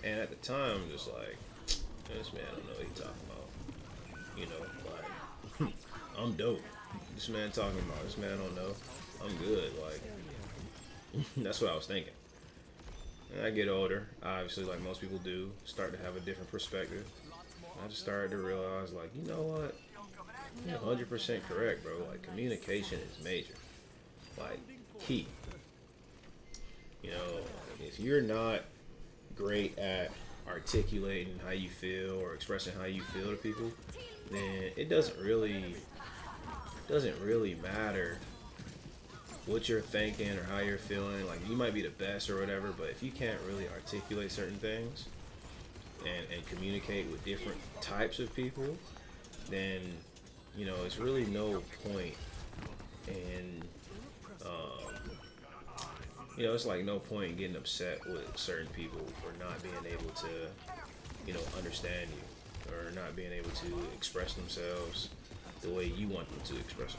And at the time, I'm just like, this man don't know what he talking about. You know, like, I'm dope. This man talking about, this man don't know. I'm good. Like, that's what I was thinking. And I get older, obviously, like most people do, start to have a different perspective. I just started to realize, like, you know what? You're 100% correct, bro. Like, communication is major. Like, key. You know, if you're not great at articulating how you feel or expressing how you feel to people, then it doesn't really matter what you're thinking or how you're feeling. Like, you might be the best or whatever, but if you can't really articulate certain things and communicate with different types of people, then it's really no point in it's like no point in getting upset with certain people for not being able to understand you or not being able to express themselves the way you want them to express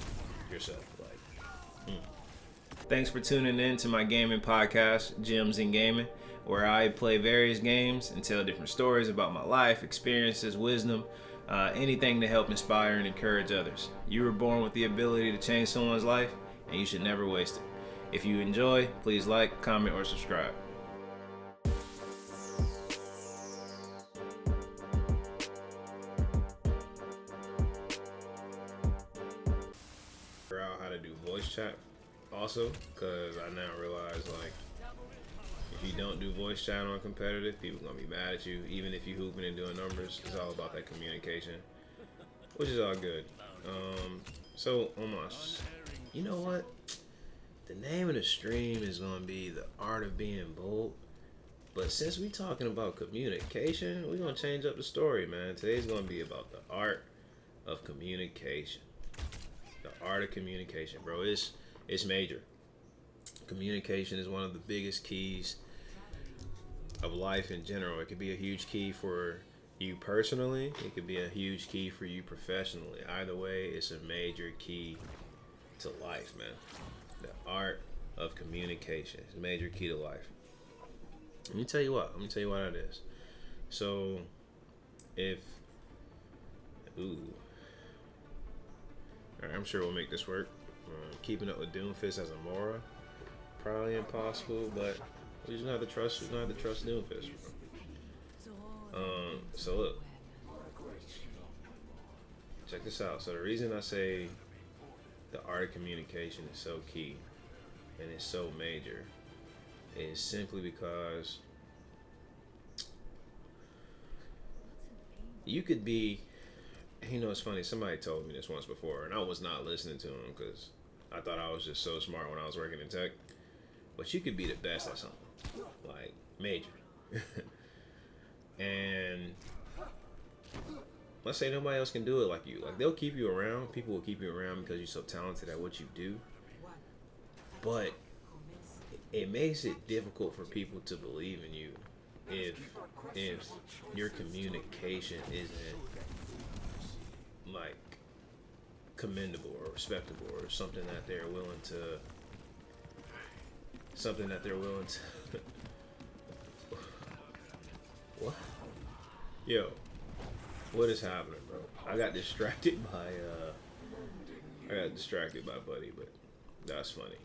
yourself. Like, thanks for tuning in to my gaming podcast, Gems in Gaming, where I play various games and tell different stories about my life, experiences, wisdom, anything to help inspire and encourage others. You were born with the ability to change someone's life, and you should never waste it. If you enjoy, please like, comment, or subscribe. Figure out how to do voice chat also, because I now realize, like, if you don't do voice chat on competitive, people gonna be mad at you. Even if you hooping and doing numbers, it's all about that communication, which is all good. So almost, you know what? The name of the stream is gonna be The Art of Being Bold. But since we talking about communication, we're gonna change up the story, man. Today's gonna be about the art of communication. The art of communication, bro. It's major. Communication is one of the biggest keys of life in general. It could be a huge key for you personally. It could be a huge key for you professionally. Either way, it's a major key to life, man. The art of communication is a major key to life. Let me tell you what it is. So, alright, I'm sure we'll make this work. Keeping up with Doomfist as a Mora, probably impossible, but we just don't have to trust. Doomfist. So look, check this out. So the reason I say the art of communication is so key and it's so major is simply because you could be, it's funny, somebody told me this once before and I was not listening to him because I thought I was just so smart when I was working in tech, but you could be the best at something, like major. And let's say nobody else can do it like you. Like, they'll keep you around. People will keep you around because you're so talented at what you do. But it makes it difficult for people to believe in you if your communication isn't like commendable or respectable or something that they're willing to what? Yo, what is happening, bro? I got distracted by Buddy, but that's funny.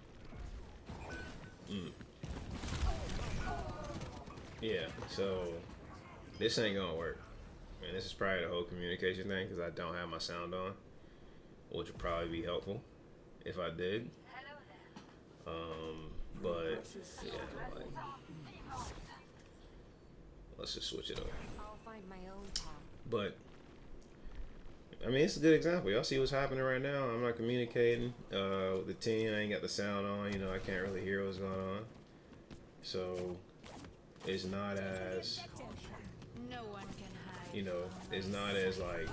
Yeah, so this ain't gonna work. And this is probably the whole communication thing because I don't have my sound on, which would probably be helpful if I did. But yeah, like, let's just switch it over. But I mean, it's a good example. Y'all see what's happening right now. I'm not communicating with the team. I ain't got the sound on. I can't really hear what's going on. So it's not as, it's not as like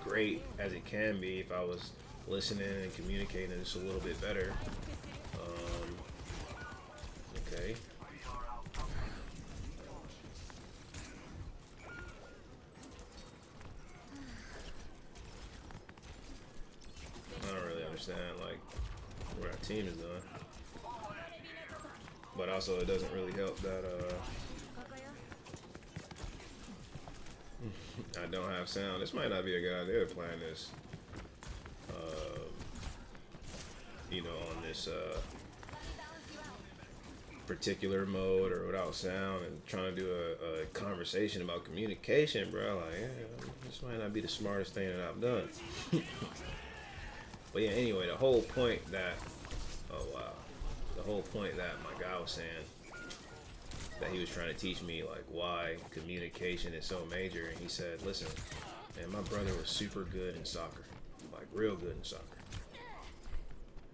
great as it can be if I was listening and communicating just a little bit better. Okay. I don't really understand like what our team is doing, but also it doesn't really help that I don't have sound. This might not be a good idea playing this, you know, on this particular mode or without sound and trying to do a conversation about communication, bro. Like, yeah, this might not be the smartest thing that I've done. But yeah, anyway, the whole point that, oh wow, the whole point that my guy was saying, that he was trying to teach me like why communication is so major, and he said, listen, man, my brother was super good in soccer, like real good in soccer.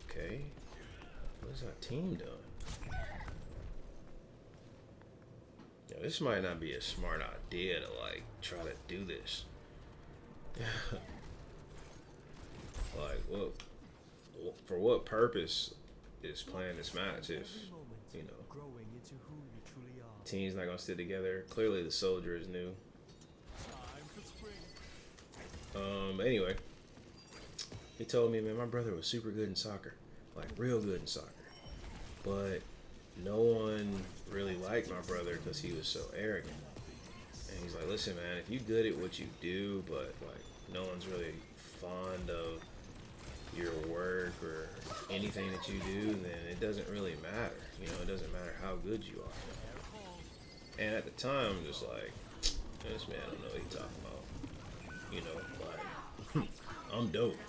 Okay, what's our team doing? Yo, this might not be a smart idea to like try to do this. Like, what? For what purpose is playing this match if, you know, team's not gonna stick together? Clearly, the soldier is new. Anyway, he told me, man, my brother was super good in soccer, like real good in soccer, but no one really liked my brother because he was so arrogant. And he's like, listen, man, if you good at what you do, but like no one's really fond of your work or anything that you do, then it doesn't really matter. You know, it doesn't matter how good you are. And at the time, I'm just like, this man don't know what he's talking about. You know, like, I'm dope.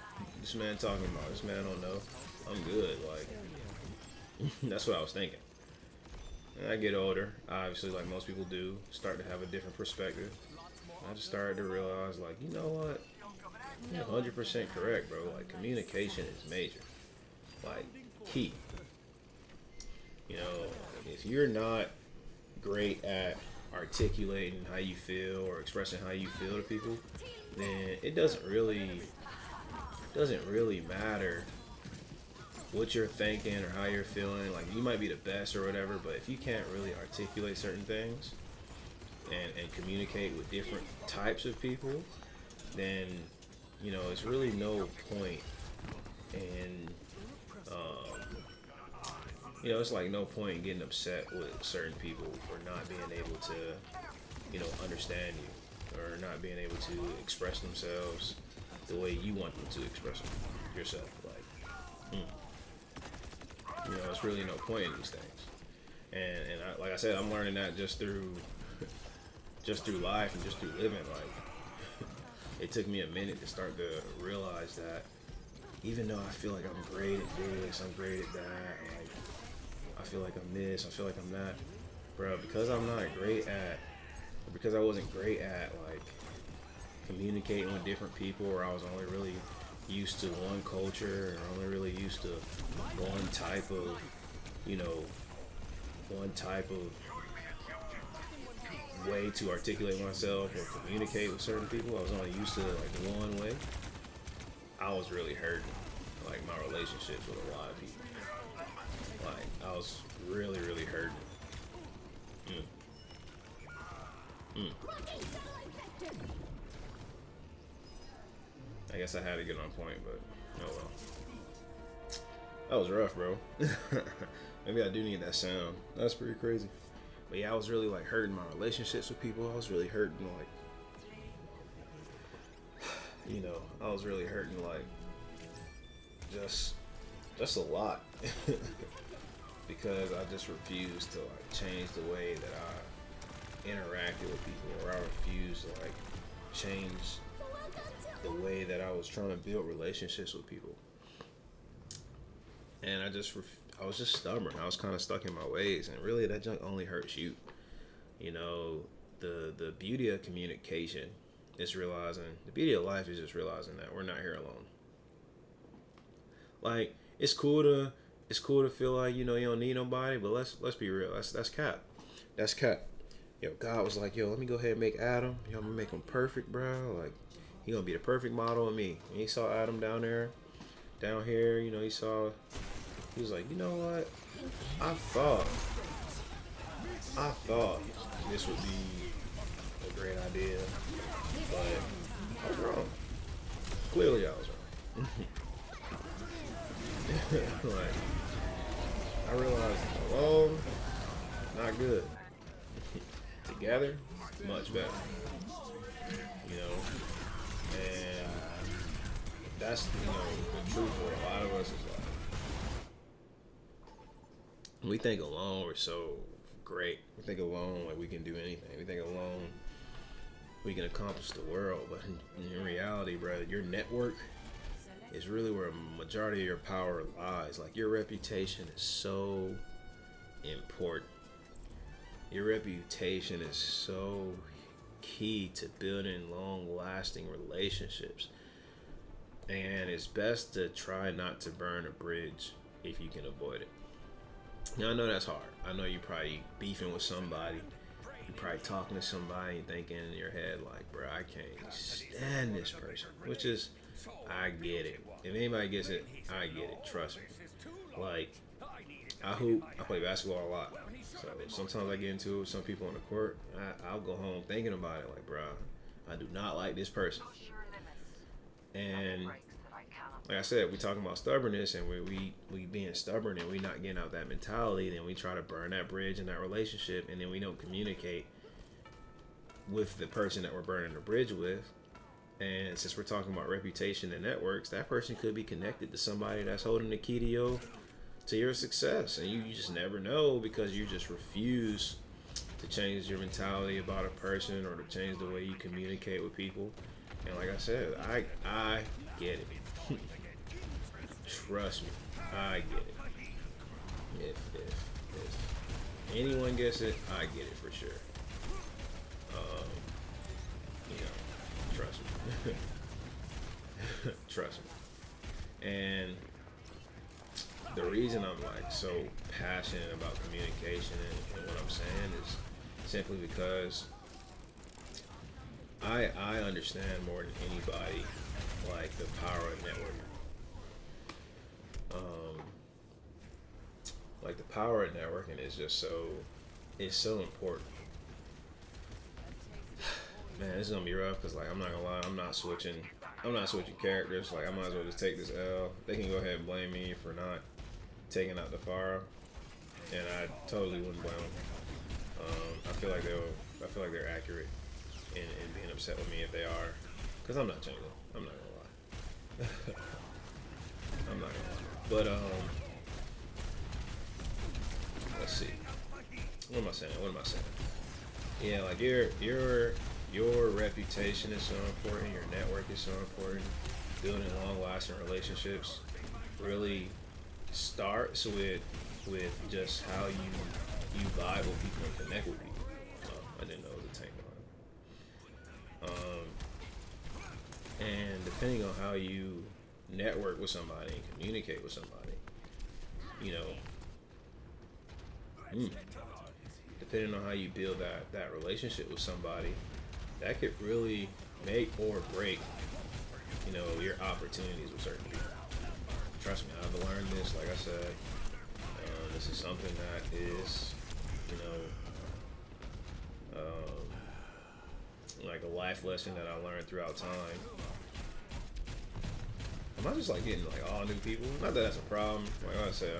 This man talking about, this man don't know. I'm good. Like, that's what I was thinking. And I get older, obviously, like most people do, start to have a different perspective. I just started to realize, like, you know what? You're 100% correct, bro. Like, communication is major. Like, key. You know, if you're not great at articulating how you feel or expressing how you feel to people, then it doesn't really matter what you're thinking or how you're feeling. Like, you might be the best or whatever, but if you can't really articulate certain things and communicate with different types of people, then, you know, it's really no point in, you know, it's like no point in getting upset with certain people for not being able to, you know, understand you or not being able to express themselves the way you want them to express yourself. Like, you know, it's really no point in these things. And I, like I said, I'm learning that just through life and just through living. Like, it took me a minute to start to realize that even though I feel like I'm great at this, I'm great at that, like, I feel like I'm this, I feel like I'm that, bro, because I'm not great at, because I wasn't great at, like, communicating with different people, or I was only really used to one culture, or only really used to one type of, you know, one type of way to articulate myself or communicate with certain people. I was only used to like one way. I was really hurting, like, my relationships with a lot of people. Like, I was really, really hurting. I guess I had to get on point, but oh well. That was rough, bro. Maybe I do need that sound. That's pretty crazy. But yeah, I was really like hurting my relationships with people. I was really hurting, like, you know, I was really hurting, like, just a lot. Because I just refused to like change the way that I interacted with people, or I refused to like change the way that I was trying to build relationships with people. And I was just stubborn. I was kind of stuck in my ways, and really that junk only hurts you. You know, the beauty of communication is realizing, the beauty of life is just realizing that we're not here alone. Like, it's cool to feel like, you know, you don't need nobody, but let's be real. That's cap. That's cap. Yo, God was like, yo, let me go ahead and make Adam. Yo, I'm gonna make him perfect, bro. Like, he gonna be the perfect model of me. And he saw Adam down here, you know, he was like, you know what? I thought this would be a great idea, but I was wrong. Clearly I was wrong. Like, I realized alone, not good. together, much better. You know, and that's the truth for a lot of us is like we think alone we're so great. We think alone like we can do anything. We think alone we can accomplish the world, but in reality, brother, your network is really where a majority of your power lies. Like your reputation is so important. Your reputation is so key to building long-lasting relationships, and it's best to try not to burn a bridge if you can avoid it. Now I know that's hard. I know you're probably beefing with somebody. You're probably talking to somebody and thinking in your head like, bro, I can't stand this person. Which is, I get it. If anybody gets it, I get it. Trust me. Like, I hoop. I play basketball a lot. So sometimes I get into it with some people on the court. I'll go home thinking about it like, bro, I do not like this person. And like I said, we talking about stubbornness, and we being stubborn, and we not getting out that mentality. Then we try to burn that bridge in that relationship, and then we don't communicate with the person that we're burning the bridge with. And since we're talking about reputation and networks, that person could be connected to somebody that's holding the key to your success, and you just never know because you just refuse to change your mentality about a person or to change the way you communicate with people. And like I said, I get it. Trust me, I get it. If anyone gets it, I get it for sure. Trust me. Trust me. And the reason I'm like so passionate about communication and what I'm saying is simply because I understand more than anybody like the power of networking. Like the power of networking is just it's so important. Man, this is gonna be rough because like I'm not gonna lie, I'm not switching characters. Like I might as well just take this L. They can go ahead and blame me for not taking out the Pharaoh, and I totally wouldn't blame them. I feel like they're accurate in being upset with me if they are, because I'm not changing. I'm not gonna lie. I'm not gonna lie. But let's see. What am I saying? Yeah, like your reputation is so important. Your network is so important. Building long-lasting relationships really starts with just how you vibe with people and connect with people. I didn't know it was a tank on. And depending on how you network with somebody and communicate with somebody, depending on how you build that relationship with somebody, that could really make or break, your opportunities with certain people. Trust me, I've learned this. Like I said, this is something that is, like a life lesson that I learned throughout time. I'm not just like getting like all new people. Not that that's a problem. Like I said,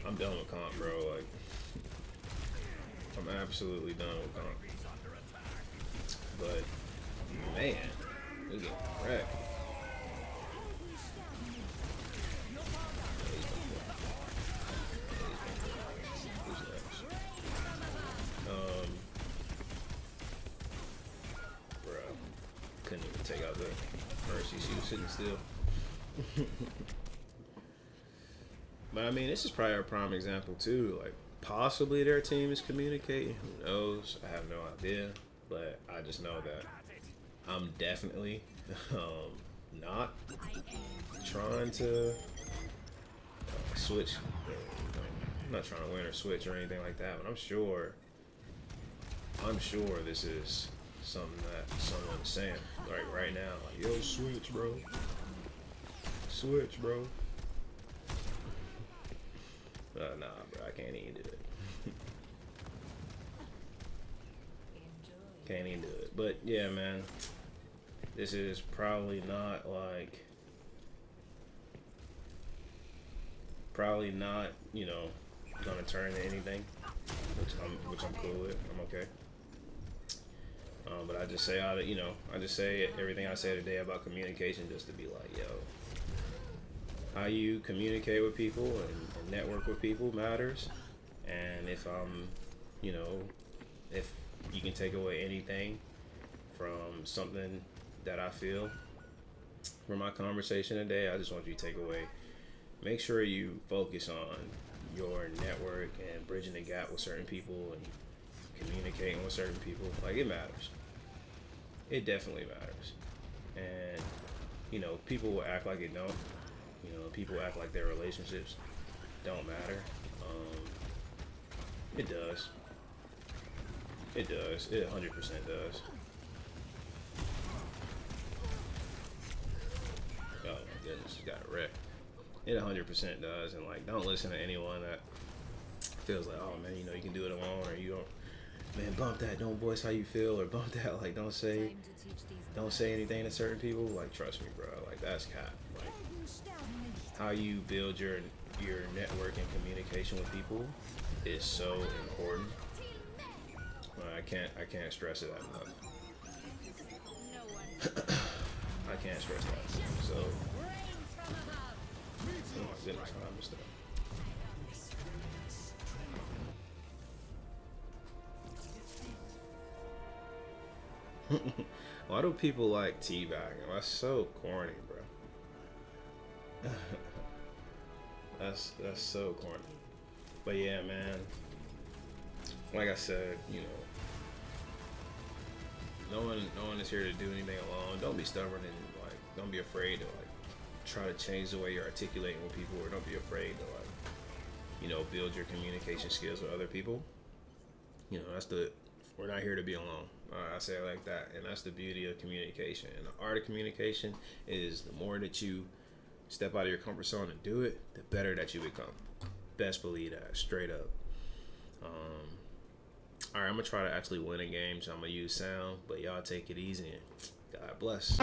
I'm done with comp, bro. Like, I'm absolutely done with comp. But, man, we get wrecked. Bro, couldn't even take out the Mercy. She was sitting still. But I mean, this is probably a prime example too. Like, possibly their team is communicating. Who knows? I have no idea. But I just know that I'm definitely not trying to switch. I'm not trying to win or switch or anything like that. But I'm sure this is something that someone's saying like right now. Like, yo, switch, bro. Switch, bro. Nah, bro. I can't even do it. Can't even do it. But yeah, man, this is probably not gonna turn into anything, which I'm cool with. I'm okay. But I just say I just say everything I say today about communication just to be like, yo, how you communicate with people and network with people matters. And you know, if you can take away anything from something that I feel from my conversation today, I just want you to take away. Make sure you focus on your network and bridging the gap with certain people and communicating with certain people. Like, it matters. It definitely matters. And, you know, people will act like it don't. You know, people act like their relationships don't matter. It does. It does. It 100% does. Oh my goodness, you got wrecked. It 100% does. And like, don't listen to anyone that feels like, oh man, you know, you can do it alone, or you don't, man, bump that, don't voice how you feel, or bump that, like, don't say anything to certain people. Like, trust me, bro, like, that's cap. Like, how you build your network and communication with people is so important. I can't stress it enough. I can't stress that enough. So, oh my goodness, I missed that. Why do people like teabagging? That's so corny, bro. That's so corny. But yeah, man. Like I said, you know, no one is here to do anything alone. Don't be stubborn and like, don't be afraid to like try to change the way you're articulating with people, or don't be afraid to like, you know, build your communication skills with other people. You know, we're not here to be alone. I say it like that, and that's the beauty of communication. And the art of communication is the more that you step out of your comfort zone and do it, the better that you become. Best believe that, straight up. All right, I'm gonna try to actually win a game, so I'm gonna use sound, but y'all take it easy and God bless.